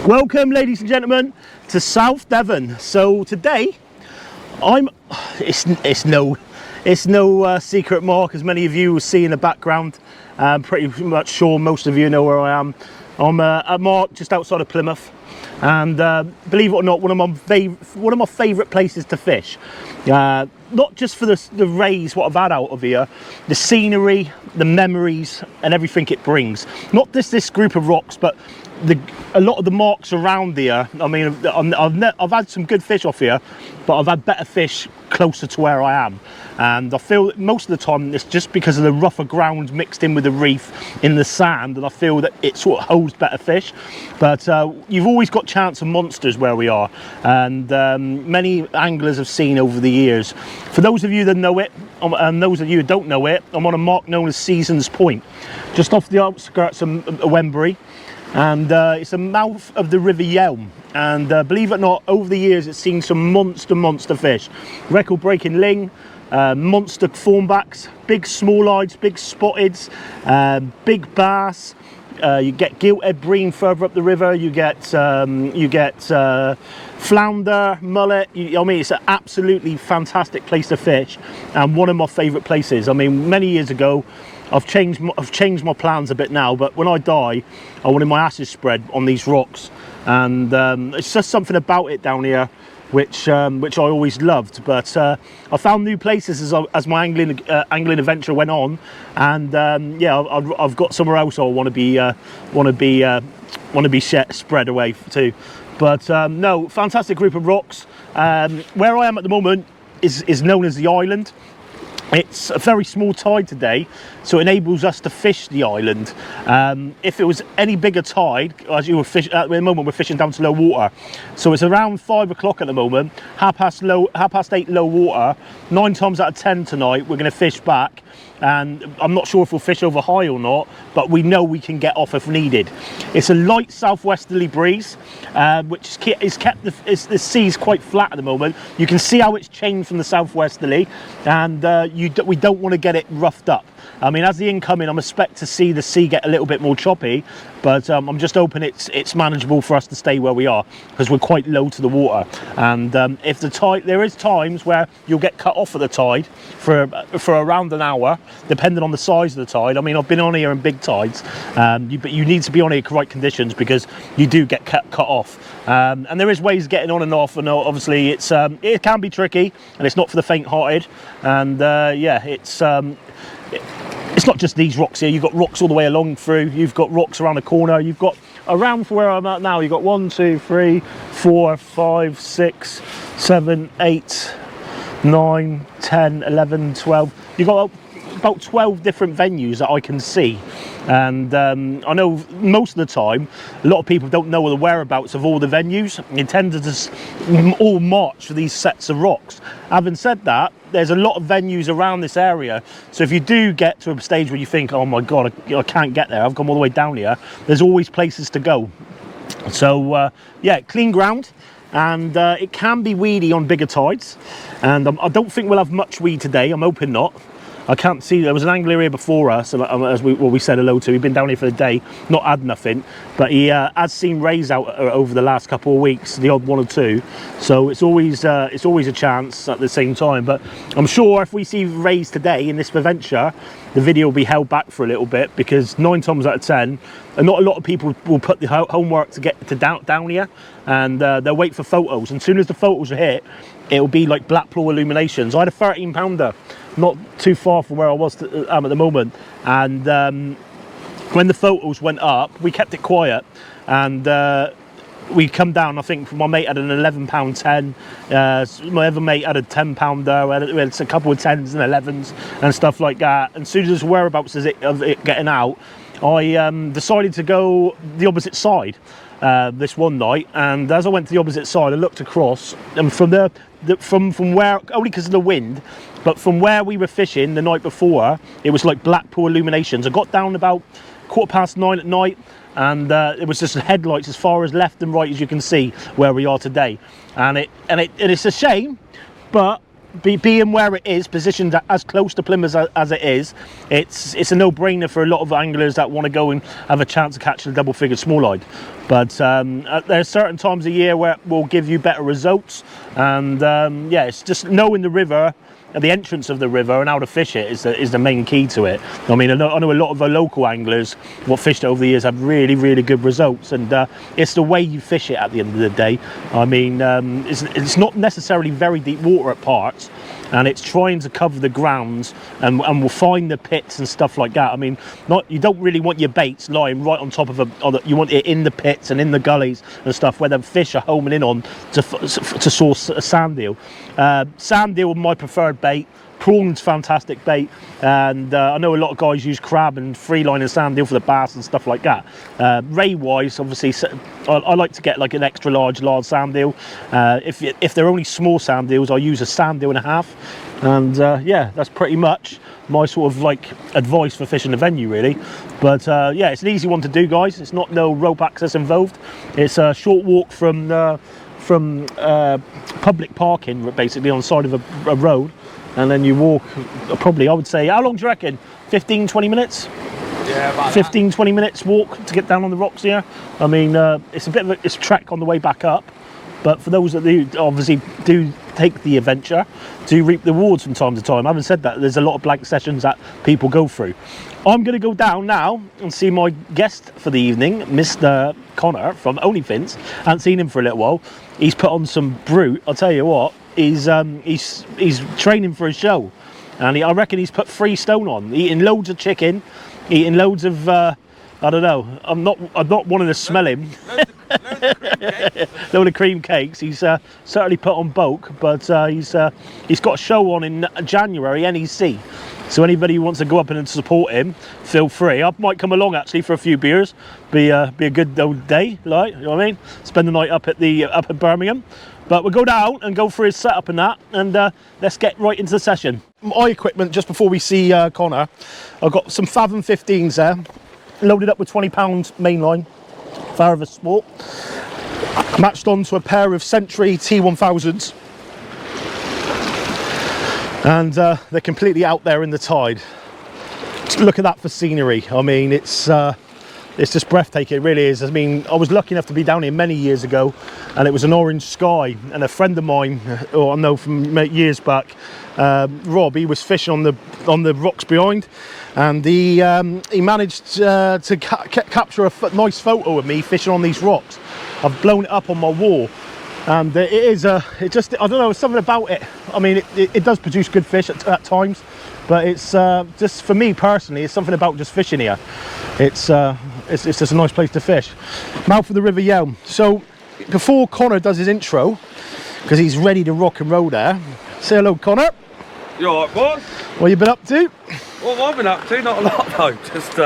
Welcome, ladies and gentlemen, to South Devon. So today, it's no secret, Mark, as many of you will see in the background. I'm pretty much sure most of you know where I am. I'm at Mark, just outside of Plymouth, and believe it or not, one of my favourite places to fish. Not just for the rays what I've had out of here, the scenery, the memories, and everything it brings. Not just this group of rocks, but a lot of the marks around here. I mean, I've had some good fish off here, but I've had better fish closer to where I am, and I feel that most of the time it's just because of the rougher ground mixed in with the reef in the sand, and I feel that it sort of holds better fish. But you've always got chance of monsters where we are, and many anglers have seen over the years. For those of you that know it, and those of you who don't know it, I'm on a mark known as Seasons Point, just off the outskirts of Wembury. And it's the mouth of the River Yelm, and believe it or not, over the years it's seen some monster fish, record breaking ling, monster thornbacks, big small-eyes, big spotteds, big bass. You get gilthead bream further up the river. You get flounder, mullet. I mean, it's an absolutely fantastic place to fish, and one of my favourite places. I mean, many years ago, I've changed my plans a bit now, but when I die, I wanted my ashes spread on these rocks, and it's just something about it down here which I always loved. But I found new places as my angling adventure went on, and yeah, I've got somewhere else I want to be spread away to. But no, fantastic group of rocks. Where I am at the moment is known as the island. It's a very small tide today, so it enables us to fish the island. If it was any bigger tide, as you were fishing at the moment, we're fishing down to low water, so it's around 5 o'clock at the moment, half past 8 low water. 9 times out of 10 tonight we're going to fish back, and I'm not sure if we'll fish over high or not, but we know we can get off if needed. It's a light southwesterly breeze, which is kept the sea's quite flat at the moment. You can see how it's changed from the southwesterly, and we don't want to get it roughed up. I mean, as the incoming, I'm expect to see the sea get a little bit more choppy, but I'm just hoping it's manageable for us to stay where we are, because we're quite low to the water. And if the tide, there is times where you'll get cut off at the tide for around an hour, depending on the size of the tide. I mean, I've been on here in big tides, but you need to be on here in right conditions, because you do get cut off. And there is ways of getting on and off, and obviously it can be tricky, and it's not for the faint-hearted. And yeah, it's not just these rocks here. You've got rocks all the way along through. You've got rocks around the corner. You've got around where I'm at now. You've got 1, 2, 3, 4, 5, 6, 7, 8, 9, 10, 11, 12. You've got about 12 different venues that I can see, and I know most of the time a lot of people don't know the whereabouts of all the venues. They tend to just all march for these sets of rocks. Having said that, there's a lot of venues around this area, so if you do get to a stage where you think, oh my god, I can't get there, I've come all the way down here, there's always places to go. So yeah, clean ground, and it can be weedy on bigger tides, and I don't think we'll have much weed today. I'm hoping not. I can't see, there was an angler here before us, as we said hello to. He'd been down here for the day, not had nothing, but he has seen rays out over the last couple of weeks, the odd 1 or 2. So it's always a chance at the same time. But I'm sure if we see rays today in this adventure, the video will be held back for a little bit, because 9 times out of 10, and not a lot of people will put the homework to get to down here, and they'll wait for photos. And as soon as the photos are hit, it'll be like Blackpool illuminations. I had a 13-pounder not too far from where I was at the moment, and when the photos went up, we kept it quiet, and we come down. I think my mate had an 11-pound 10, my other mate had a 10-pounder. We had a couple of 10s and 11s and stuff like that. And as soon as the whereabouts of it getting out, I decided to go the opposite side this one night, and as I went to the opposite side, I looked across, and from where, only because of the wind, but from where we were fishing the night before, it was like Blackpool illuminations. I got down about 9:15 at night, and it was just headlights as far as left and right as you can see where we are today. And it's a shame, but being where it is, positioned as close to Plymouth as it is, it's a no-brainer for a lot of anglers that want to go and have a chance of catching a double-figured smalleye. but there's certain times of year where it will give you better results. And yeah, it's just knowing the river, the entrance of the river, and how to fish it is the main key to it. I mean, I know a lot of the local anglers what fished it over the years have really good results, and it's the way you fish it at the end of the day. I mean, it's not necessarily very deep water at parts, and it's trying to cover the grounds, and we'll find the pits and stuff like that. I mean, you don't really want your baits lying right on top of you want it in the pits and in the gullies and stuff where the fish are homing in on to source a sand eel. Sand eel, my preferred bait. Prawn's fantastic bait, and I know a lot of guys use crab and free line and sand eel for the bass and stuff like that. Ray wise, obviously, I like to get like an extra large sand eel. If they're only small sand eels, I use a sand eel and a half, and yeah, that's pretty much my sort of like advice for fishing the venue, really. But yeah, it's an easy one to do, guys. It's not no rope access involved. It's a short walk from public parking, basically on the side of a road, and then you walk probably, I would say, how long do you reckon? 15-20 minutes? Yeah, about 15-20 minutes walk to get down on the rocks here. I mean, it's a bit of a trek on the way back up, but for those that obviously do take the adventure, do reap the rewards from time to time. Having said that, there's a lot of blank sessions that people go through. I'm going to go down now and see my guest for the evening, Mr. Connor from OnlyFins. I haven't seen him for a little while. He's put on some brute. I'll tell you what, he's training for a show, and I reckon he's put 3 stone on, eating loads of chicken, eating loads of I don't know. I'm not wanting to smell him. Load of cream cakes. He's certainly put on bulk, but he's got a show on in January, NEC. So anybody who wants to go up and support him, feel free. I might come along actually for a few beers. Be a good old day, like, you know what I mean? Spend the night up at Birmingham. But we'll go down and go through his setup and that, and let's get right into the session. My equipment just before we see Connor. I've got some Fathom 15s there, loaded up with 20 pound mainline, Farragut Sport, matched onto a pair of Century T1000s, and they're completely out there in the tide. Just look at that for scenery. I mean, it's just breathtaking, it really is. I mean, I was lucky enough to be down here many years ago, and it was an orange sky, and a friend of mine, who I know from years back, Rob, he was fishing on the rocks behind, and he managed to capture a nice photo of me fishing on these rocks. I've blown it up on my wall, and I don't know, there's something about it. I mean, it does produce good fish at times, but it's just, for me personally, it's something about just fishing here. It's just a nice place to fish. Mouth of the River Yelm. So before Connor does his intro, because he's ready to rock and roll there, say hello, Connor. You alright, boss? What you been up to? What have I been up to? Not a lot though. Just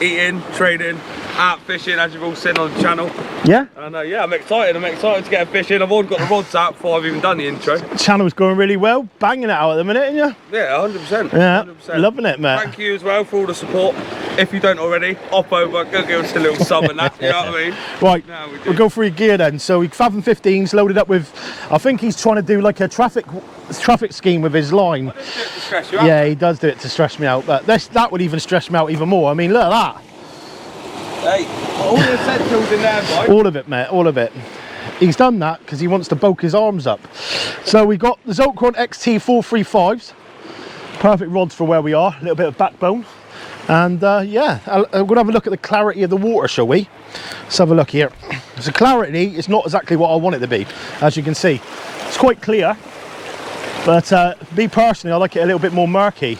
eating, trading, out fishing, as you've all seen on the channel. Yeah? And yeah, I'm excited to get a fish in. I've already got the rods out before I've even done the intro. The channel's going really well, banging it out at the minute, ain't you? Yeah, 100%. Yeah, 100%. Loving it, mate. Thank you as well for all the support. If you don't already, hop over, go give us a little sub and that, you know what I mean? Right, we'll go through your gear then. So we Fathom 15's loaded up with, I think he's trying to do like a traffic scheme with his line. I just do it to stress you out. Yeah, he does do it to stress me out, but that would even stress me out even more. I mean, look at that. Hey, all the essentials in there, boy. All of it, mate, all of it. He's done that because he wants to bulk his arms up. So we got the Zocron XT 435s. Perfect rods for where we are, a little bit of backbone. And yeah, we're going to have a look at the clarity of the water, shall we? Let's have a look here. So clarity is not exactly what I want it to be, as you can see. It's quite clear, but me personally, I like it a little bit more murky.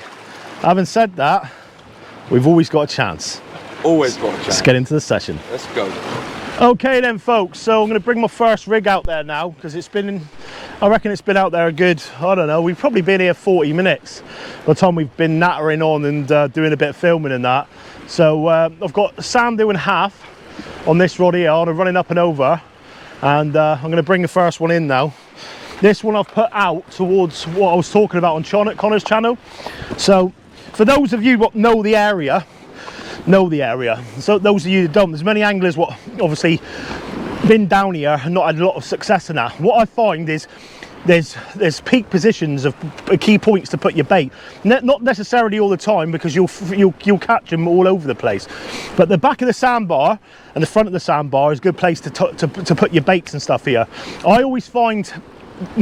Having said that, we've always got a chance. Always got a chance. Let's get into the session. Let's go. Okay then, folks, so I'm going to bring my first rig out there now, because I reckon it's been out there a good, I don't know, we've probably been here 40 minutes by the time we've been nattering on and doing a bit of filming and that. So I've got sand eel and half on this rod here, I'm running up and over, and I'm going to bring the first one in now. This one I've put out towards what I was talking about on Connor's channel. So for those of you that know the area, so those of you that don't, there's many anglers what obviously been down here and not had a lot of success in that. What I find is there's peak positions of key points to put your bait. Not necessarily all the time, because you'll catch them all over the place. But the back of the sandbar and the front of the sandbar is a good place to put your baits and stuff here. I always find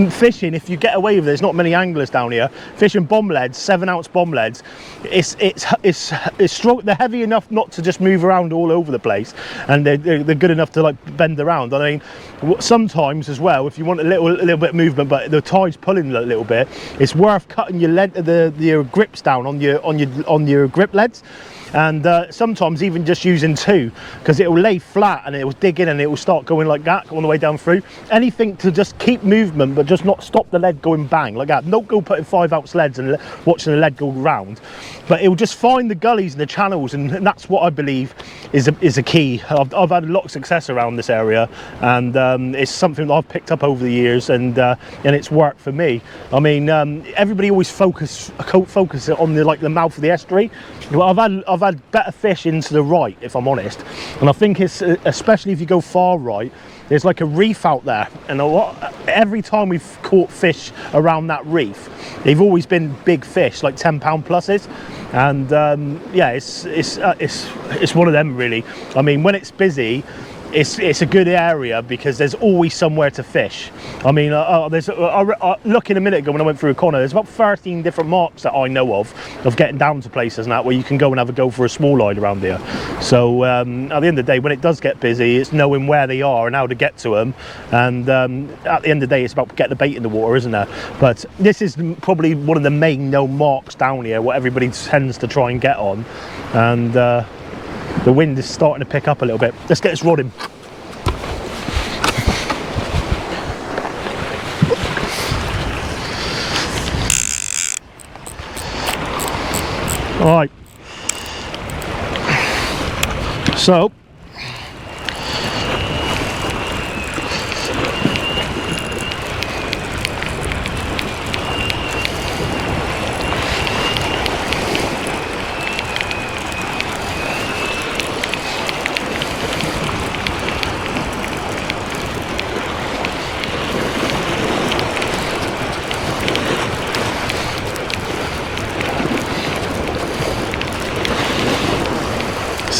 fishing, if you get away with it, there's not many anglers down here fishing bomb leads, 7-ounce bomb leads. It's strong, they're heavy enough not to just move around all over the place, and they're good enough to like bend around. I mean, sometimes as well, if you want a little bit of movement but the tide's pulling a little bit, it's worth cutting your grips down on your grip leads. And sometimes even just using 2, because it will lay flat and it will dig in and it will start going like that on the way down through. Anything to just keep movement but just not stop the lead going bang like that. Don't go putting 5-ounce leads and watching the lead go round, but it will just find the gullies and the channels, and that's what I believe is a key. I've had a lot of success around this area, and it's something that I've picked up over the years, and it's worked for me. I mean, everybody always focus on the mouth of the estuary. Well, I've had better fish into the right, if I'm honest, and I think it's especially if you go far right, there's like a reef out there, and every time we've caught fish around that reef, they've always been big fish, like 10-pound pluses, and yeah, it's one of them really. I mean, when it's busy, it's a good area because there's always somewhere to fish. I mean, looking a minute ago when I went through a corner, there's about 13 different marks that I know of getting down to places and that, where you can go and have a go for a small line around here. So at the end of the day, when it does get busy, it's knowing where they are and how to get to them, and at the end of the day, it's about getting the bait in the water, isn't it? But this is probably one of the main known marks down here, what everybody tends to try and get on, and the wind is starting to pick up a little bit. Let's get this rod in. All right. So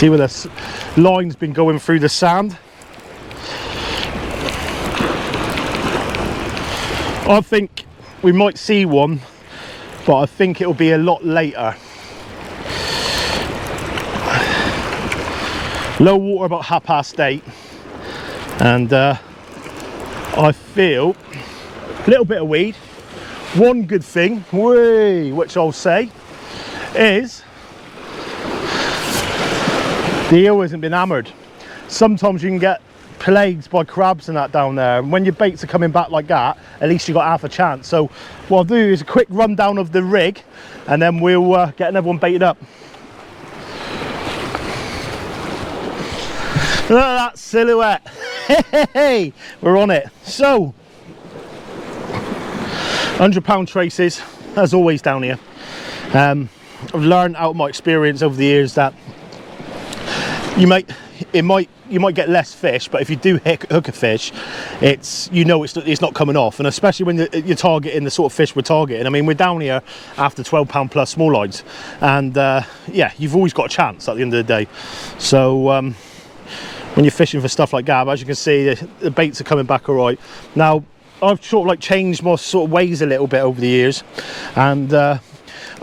see where this line's been going through the sand. I think we might see one, but I think it'll be a lot later. Low water about 8:30, and I feel a little bit of weed. One good thing, which I'll say, is the eel hasn't been hammered. Sometimes you can get plagued by crabs and that down there, and when your baits are coming back like that, at least you got half a chance. So what I'll do is a quick rundown of the rig, and then we'll get another one baited up. Look at that silhouette. Hey, we're on it. So 100-pound traces, as always down here. I've learned out of my experience over the years that you might get less fish, but if you do hook a fish, it's not coming off, and especially when you're targeting the sort of fish we're targeting. I mean, we're down here after 12-pound plus small lines, and yeah, you've always got a chance at the end of the day. So when you're fishing for stuff like that, as you can see, the baits are coming back all right. Now I've sort of like changed my sort of ways a little bit over the years, and I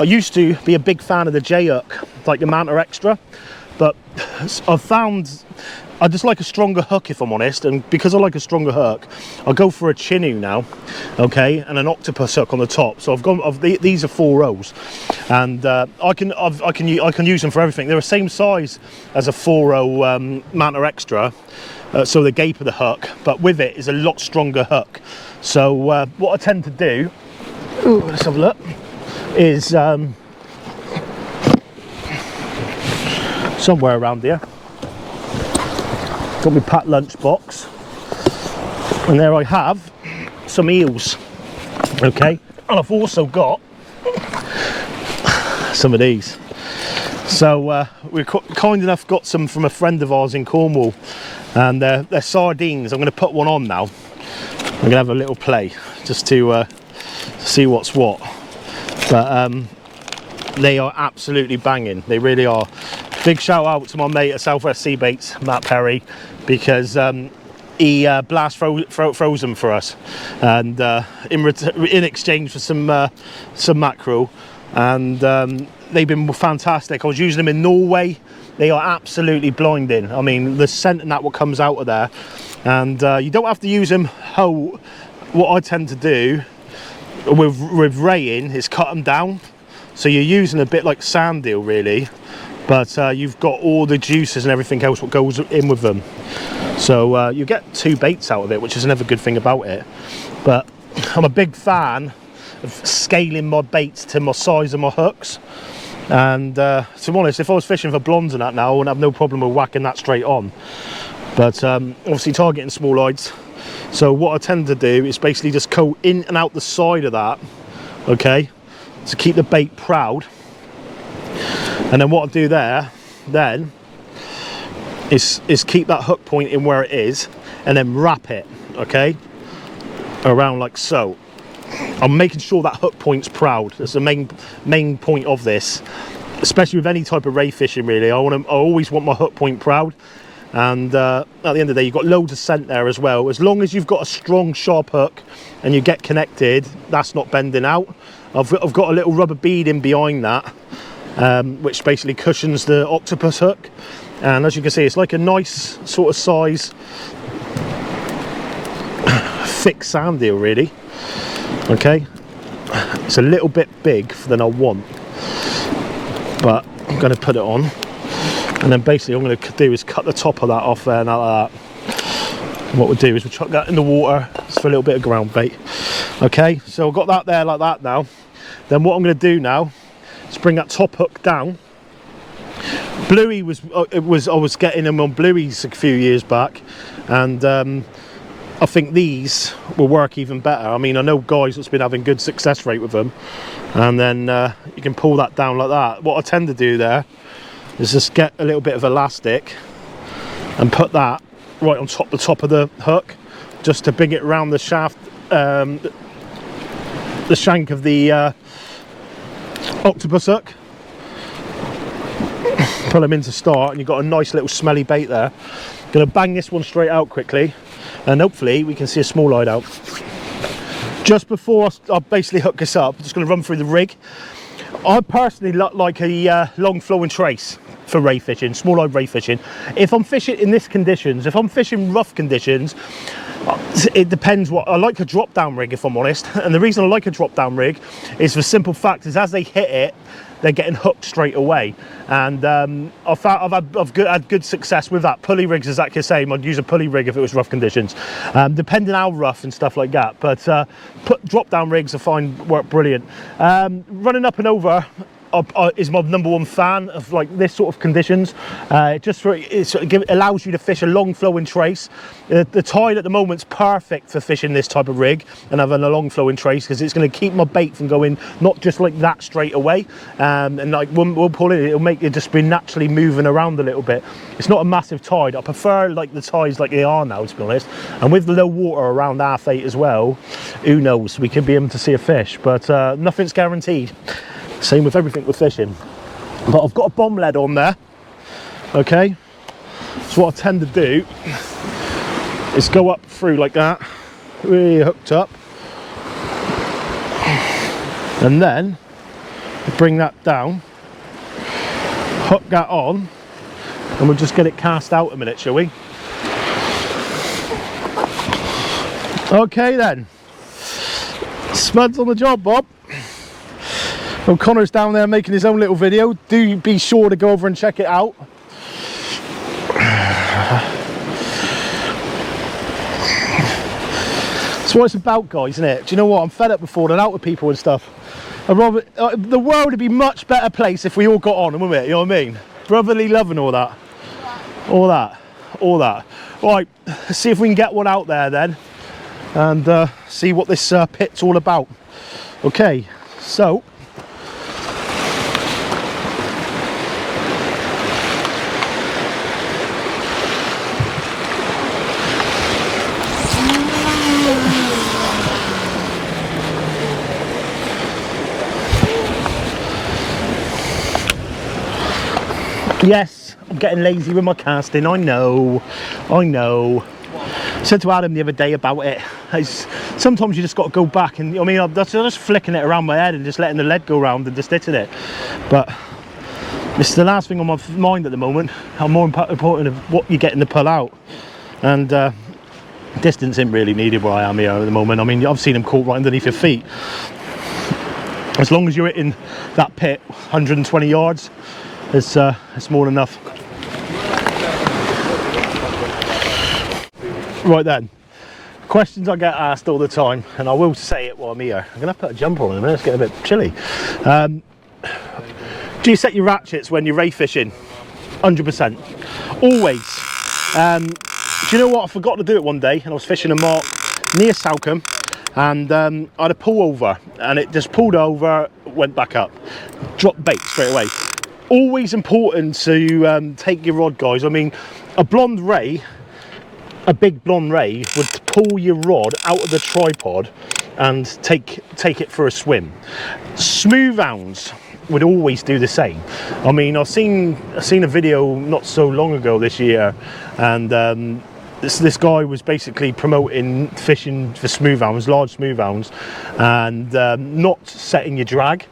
used to be a big fan of the J hook, like the Manta Extra. But I've found I just like a stronger hook, if I'm honest, and because I like a stronger hook, I go for a Chinu now, okay, and an octopus hook on the top. So these are 4 rows, and I can use them for everything. They're the same size as a 4-row Manta Extra, so the gape of the hook, but with it is a lot stronger hook. So what I tend to do, let's have a look, is somewhere around here, got my packed lunch box, and there I have some eels, okay, and I've also got some of these. So we're kind enough got some from a friend of ours in Cornwall, and they're sardines. I'm going to put one on now. I'm going to have a little play. just to see what's what. But they are absolutely banging. They really are. Big shout out to my mate at Southwest Sea Baits, Matt Perry, because he froze them for us, and in exchange for some mackerel, and they've been fantastic. I was using them in Norway. They are absolutely blinding. I mean, the scent and that what comes out of there, and you don't have to use them whole. What I tend to do with raying is cut them down, so you're using a bit like sand eel really, but you've got all the juices and everything else what goes in with them, so you get 2 baits out of it, which is another good thing about it. But I'm a big fan of scaling my baits to my size of my hooks, and to be honest, if I was fishing for blondes and that now, I wouldn't have no problem with whacking that straight on. But obviously targeting small hides, so what I tend to do is basically just go in and out the side of that, okay, to keep the bait proud. And then what I do there then is keep that hook point in where it is, and then wrap it, okay, around like so. I'm making sure that hook point's proud. That's the main point of this, especially with any type of ray fishing really. I always want my hook point proud. And at the end of the day, you've got loads of scent there as well. As long as you've got a strong sharp hook and you get connected, that's not bending out. I've got a little rubber bead in behind that, which basically cushions the octopus hook, and as you can see, it's like a nice sort of size thick sand eel really. Okay, it's a little bit big than I want, but I'm going to put it on, and then basically what I'm going to do is cut the top of that off there, and like that. What we'll do is we'll chuck that in the water just for a little bit of ground bait. Okay, so I've got that there like that now. Then what I'm going to do now is bring that top hook down. Bluey I was getting them on Bluey's a few years back, and I think these will work even better. I mean, I know guys that's been having good success rate with them, and then you can pull that down like that. What I tend to do there is just get a little bit of elastic and put that right on the top of the hook, just to bring it around the shaft, the shank of the octopus hook. Pull them in to start, and you've got a nice little smelly bait there. Gonna bang this one straight out quickly, and hopefully we can see a small hide out. Just before I basically hook this up, I'm just gonna run through the rig. I personally like a long flowing trace for ray fishing, small hide ray fishing. If I'm fishing in this conditions, if I'm fishing rough conditions, it depends. What I like a drop down rig, if I'm honest, and the reason I like a drop down rig is for simple fact is as they hit it, they're getting hooked straight away, and I've had good success with that. Pulley rigs is exactly the same. I'd use a pulley rig if it was rough conditions, depending how rough and stuff like that. But drop down rigs I find work brilliant. Running up and over is my #1 fan of like this sort of conditions. It allows you to fish a long flowing trace. The tide at the moment's perfect for fishing this type of rig and having a long flowing trace, because it's going to keep my bait from going not just like that straight away, and like we'll pull it, it'll make it just be naturally moving around a little bit. It's not a massive tide. I prefer like the tides like they are now, to be honest, and with the low water around 8:30 as well, who knows, we could be able to see a fish, but nothing's guaranteed. Same with everything with fishing. But I've got a bomb lead on there, okay? So what I tend to do is go up through like that, really hooked up, and then bring that down, hook that on, and we'll just get it cast out a minute, shall we? Okay then, Smuds on the job, Bob. Well, Connor's down there making his own little video. Do be sure to go over and check it out. That's what it's about, guys, isn't it? Do you know what? I'm fed up with falling out with people and stuff. I'd rather, the world would be a much better place if we all got on, wouldn't it? You know what I mean? Brotherly love and all that. All that. All that. Right, let's see if we can get one out there then, and see what this pit's all about. Okay, so Yes, I'm getting lazy with my casting, I know. I said to Adam the other day about it, sometimes you just got to go back and, I mean, I'm just flicking it around my head and just letting the lead go around and just hitting it. But it's the last thing on my mind at the moment, how more important of what you're getting to pull out. And distance isn't really needed where I am here at the moment. I mean, I've seen them caught right underneath your feet. As long as you're hitting that pit 120 yards, it's more than enough. Right then, questions I get asked all the time, and I will say it while I'm here. I'm gonna put a jumper on in a minute, it's getting a bit chilly. Do you set your ratchets when you're ray fishing? 100%, always. Do you know what, I forgot to do it one day, and I was fishing a mark near Salcombe, and I had a pull over, and it just pulled over, went back up, dropped bait straight away. Always important to take your rod, guys. I mean, a blonde ray, a big blonde ray would pull your rod out of the tripod and take it for a swim. Smooth hounds would always do the same. I mean, I've seen a video not so long ago this year, and this guy was basically promoting fishing for smooth hounds, large smooth hounds, and not setting your drag.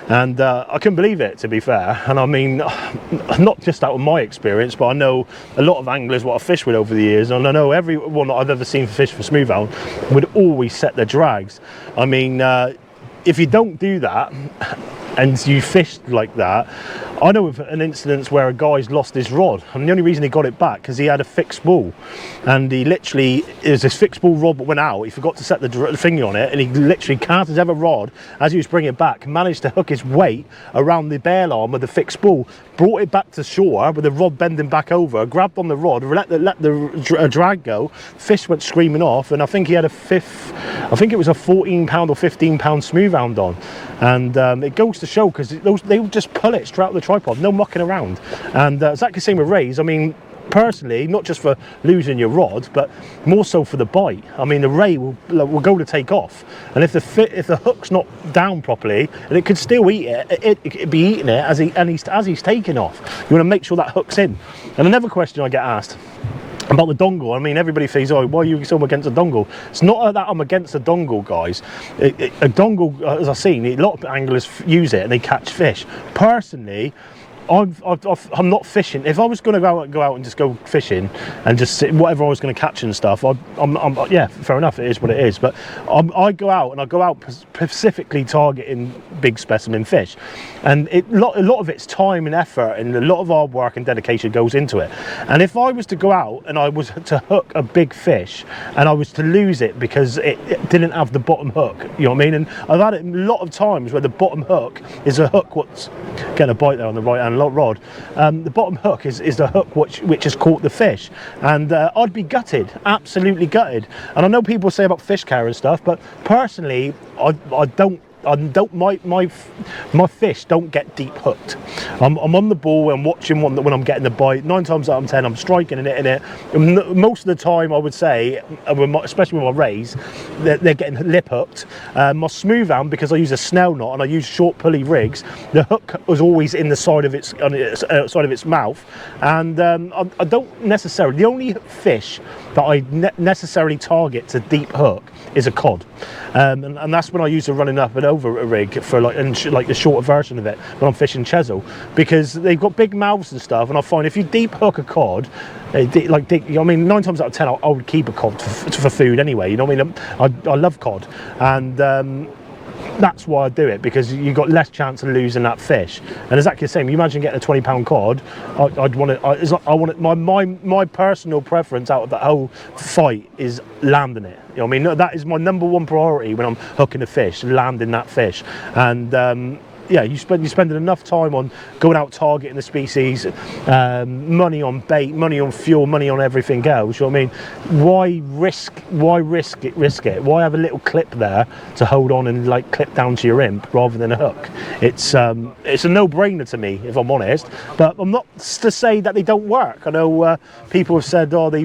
And I couldn't believe it, to be fair. And I mean, not just out of my experience, but I know a lot of anglers what I've fished with over the years, and I know everyone that I've ever seen fish for smoothhound would always set their drags. I mean, if you don't do that and you fish like that, I know of an incident where a guy's lost his rod, and the only reason he got it back because he had a fixed ball, and he literally, it was this fixed ball rod that went out, he forgot to set the thingy on it, and he literally cast his other rod as he was bringing it back, managed to hook his weight around the bail arm of the fixed ball, brought it back to shore with the rod bending back over, grabbed on the rod, let the drag go, fish went screaming off, and I think he had I think it was a 14 pound or 15 pound smooth hound on. And it goes to show, because they would just pull it straight out of the tripod, no mucking around. And exactly the same with rays. I mean, personally, not just for losing your rod, but more so for the bite. I mean, the ray will go to take off, and if the hook's not down properly, and it could still eat it, it'd be eating it as he's taking off. You want to make sure that hook's in. And another question I get asked about the dongle, I mean, everybody thinks, oh, why are you so against a dongle? It's not that I'm against a dongle, guys. A dongle, as I've seen, a lot of anglers use it and they catch fish. Personally, I'm not fishing. If I was going to go out and just go fishing and just sit, whatever I was going to catch and stuff, yeah, fair enough, it is what it is. But I go out, and I go out specifically targeting big specimen fish, and a lot of it's time and effort, and a lot of hard work and dedication goes into it. And if I was to go out and I was to hook a big fish and I was to lose it because it didn't have the bottom hook, you know what I mean? And I've had it a lot of times where the bottom hook is a hook, what's getting a bite there on the right hand rod, the bottom hook is the hook which has caught the fish, and I'd be gutted, absolutely gutted. And I know people say about fish care and stuff, but personally my fish don't get deep hooked. I'm on the ball and watching when I'm getting the bite. 9 times out of 10 I'm striking and hitting it. And most of the time I would say, especially with my rays, they're getting lip hooked. My smooth hound, because I use a snell knot and I use short pulley rigs, the hook was always in the side of its mouth. And I don't necessarily, the only fish that I necessarily target to deep hook is a cod, and that's when I use a running up and over a rig for like the shorter version of it when I'm fishing Chesil, because they've got big mouths and stuff, and I find if you deep hook a cod, I mean, 9 times out of 10 I would keep a cod for food anyway, you know what I mean? I love cod, and that's why I do it, because you've got less chance of losing that fish. And exactly the same, you imagine getting a 20 pound cod, I want it, my personal preference out of that whole fight is landing it. You know what I mean? That is my #1 priority when I'm hooking a fish, landing that fish. And yeah, you're spending enough time on going out targeting the species, money on bait, money on fuel, money on everything else. You know what I mean? Why risk it? Why have a little clip there to hold on and like clip down to your imp rather than a hook? It's a no-brainer to me, if I'm honest. But I'm not to say that they don't work. I know people have said, oh, they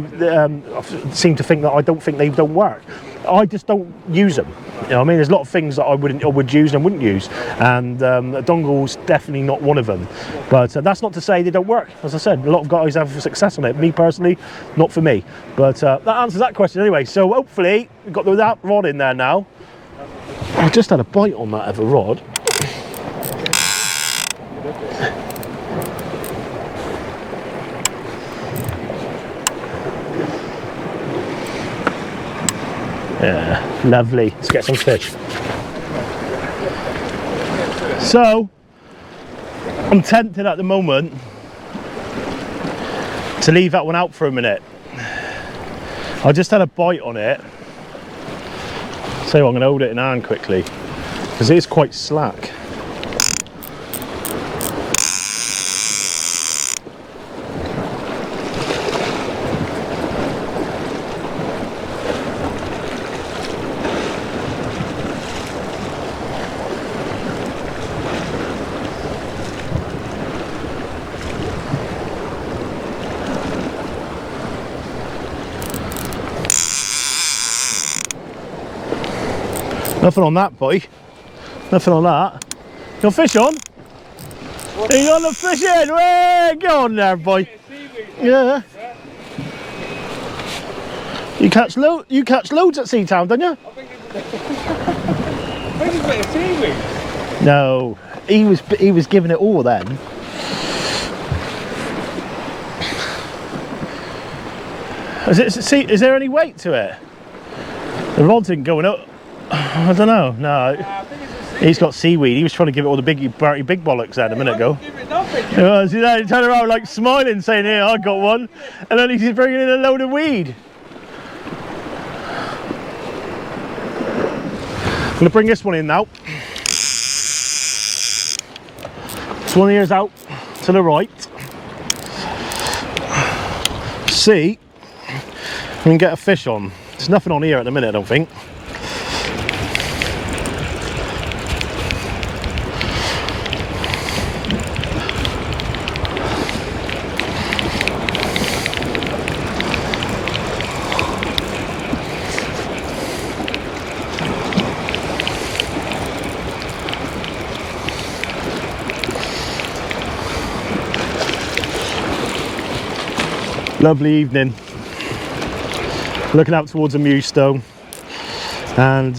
seem to think that I don't think they don't work. I just don't use them. You know what I mean? There's a lot of things that I would use and wouldn't use, and a dongle's definitely not one of them. But that's not to say they don't work. As I said, a lot of guys have success on it. Me personally, not for me. But that answers that question anyway. So hopefully we've got that rod in there now. I just had a bite on that other rod. Yeah, lovely. Let's get some fish. So, I'm tempted at the moment to leave that one out for a minute. I just had a bite on it. So I'm going to hold it in hand quickly because it is quite slack. Nothing on that, boy. Nothing on that. Got fish on? You got the fish in? Way, go on there, boy. Yeah. You catch loads at Seatown, don't you? I think it's a bit of seaweed. No, he was giving it all then. Is there any weight to it? The rod's ain't going up. I don't know. No, he's got seaweed. He was trying to give it all the big bollocks then a minute ago. Give it nothing. He turned around like smiling, saying, "Here, I got one," and then he's bringing in a load of weed. I'm gonna bring this one in now. This one here's out to the right. See, we can get a fish on. There's nothing on here at the minute, I don't think. Lovely evening, looking out towards a Mewstone, and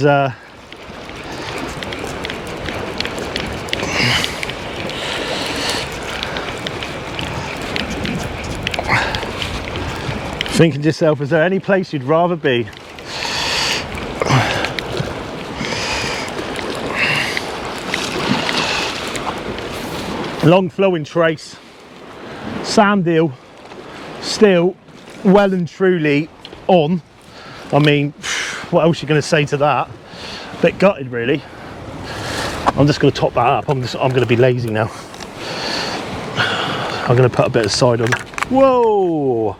thinking to yourself, is there any place you'd rather be? Long flowing trace, sand eel, still well and truly on. I mean, what else are you going to say to that? A bit gutted really. I'm just going to top that up. I'm going to be lazy now. I'm going to put a bit of side on. Whoa,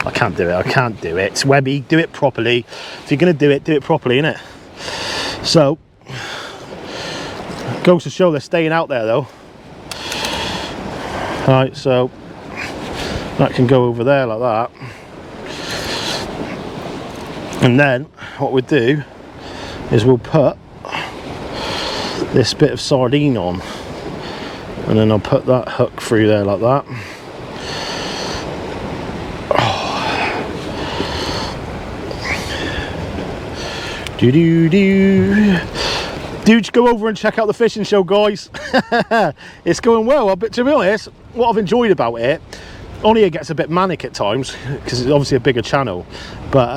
I can't do it. I can't do it. It's Webby, do it properly. If you're going to do it properly, innit? So goes to show they're staying out there though. Right, so that can go over there like that, and then what we'll do is we'll put this bit of sardine on, and then I'll put that hook through there like that. Do go over and check out the fishing show, guys. It's going well. But to be honest, what I've enjoyed about it, on here gets a bit manic at times because it's obviously a bigger channel, but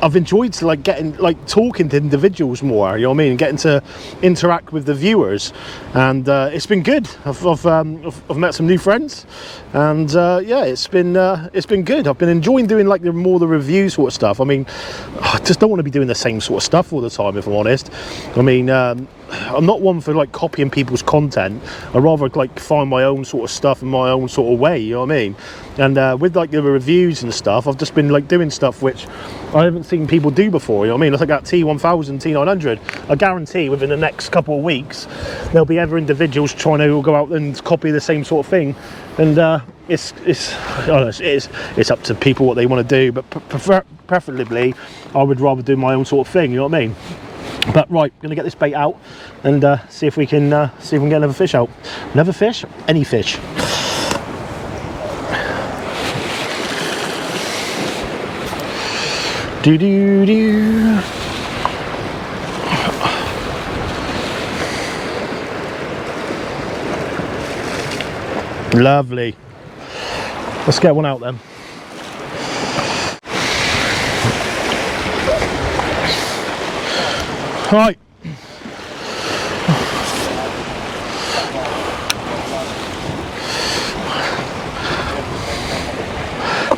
I've enjoyed talking to individuals more, you know what I mean, and getting to interact with the viewers, and it's been good. I've met some new friends, and yeah, it's been good. I've been enjoying doing like the review sort of stuff. I mean, I just don't want to be doing the same sort of stuff all the time, if I'm honest. I mean, I'm not one for like copying people's content. I rather like find my own sort of stuff in my own sort of way, you know what I mean? And with like the reviews and stuff, I've just been like doing stuff which I haven't seen people do before, you know what I mean? It's like that T1000, T900. I guarantee within the next couple of weeks there'll be other individuals trying to go out and copy the same sort of thing, and it's up to people what they want to do, but preferably I would rather do my own sort of thing, you know what I mean? But right, gonna get this bait out and see if we can get another fish out. Another fish? Any fish. Do do do. Lovely. Let's get one out then. Right.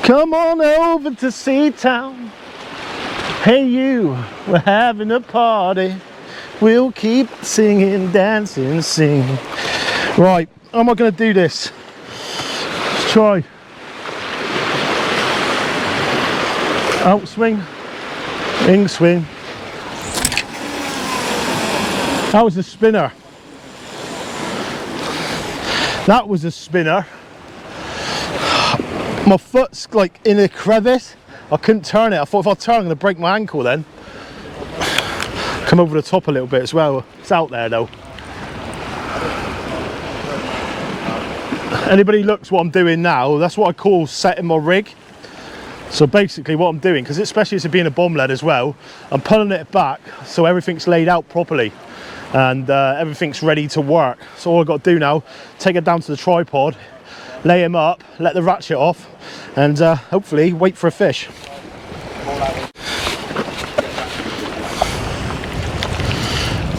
Come on over to Seatown. Hey you, we're having a party. We'll keep singing, dancing, singing. Right, how am I going to do this? Let's try. Out swing, in swing. That was a spinner. That was a spinner. My foot's like in a crevice. I couldn't turn it. I thought if I turn, I'm going to break my ankle then. Come over the top a little bit as well. It's out there though. Anybody looks what I'm doing now, that's what I call setting my rig. So basically what I'm doing, because especially as it being a bomb lead as well, I'm pulling it back so everything's laid out properly and everything's ready to work. So all I've got to do now, take it down to the tripod, lay him up, let the ratchet off, and hopefully wait for a fish.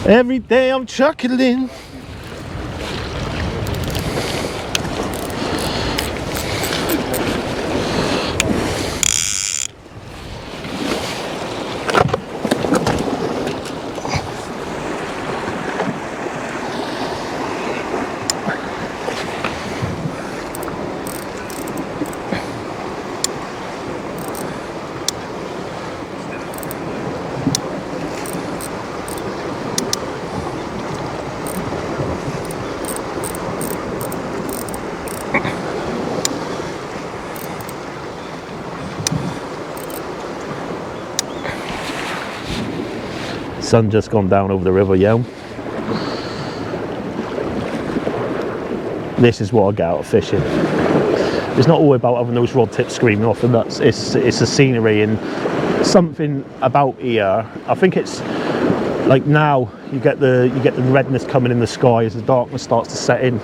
Every day I'm chuckling. Sun just gone down over the river, yeah. This is what I get out of fishing. It's not all about having those rod tips screaming off, and it's the scenery and something about here. I think it's like now you get the redness coming in the sky as the darkness starts to set in.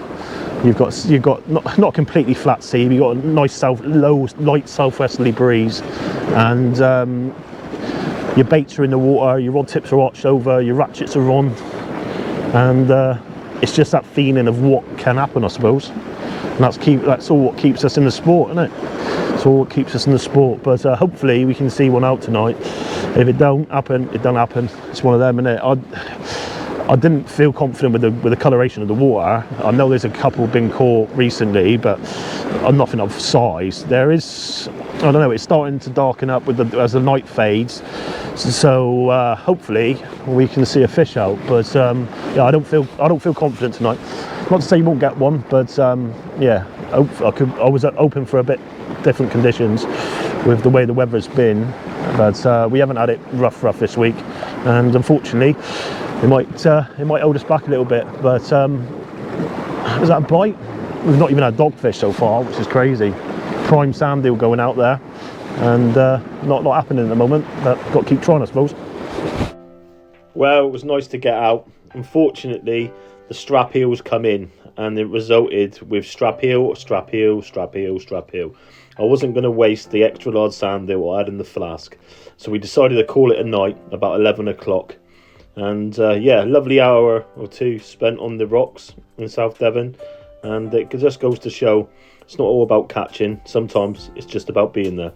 You've got not a completely flat sea, but you've got a nice light southwesterly breeze, and your baits are in the water, your rod tips are arched over, your ratchets are on, and it's just that feeling of what can happen, I suppose. And that's all what keeps us in the sport, isn't it? It's all what keeps us in the sport. But hopefully we can see one out tonight. If it don't happen, it don't happen. It's one of them, isn't it? I didn't feel confident with the coloration of the water. I know there's a couple been caught recently, but nothing of size. There is, I don't know, it's starting to darken up as the night fades. So hopefully we can see a fish out. But yeah, I don't feel confident tonight. Not to say you won't get one, but yeah, I was open for a bit different conditions with the way the weather's been. But we haven't had it rough this week, and unfortunately, it might hold us back a little bit. But is that a bite? We've not even had dogfish so far, which is crazy. Prime sand eel going out there, and not happening at the moment. But got to keep trying, I suppose. Well, it was nice to get out. Unfortunately, the strap eels come in, and it resulted with strap eel. I wasn't going to waste the extra large sand eel I had in the flask, so we decided to call it a night about 11 o'clock. And yeah, lovely hour or two spent on the rocks in South Devon, and it just goes to show it's not all about catching. Sometimes it's just about being there.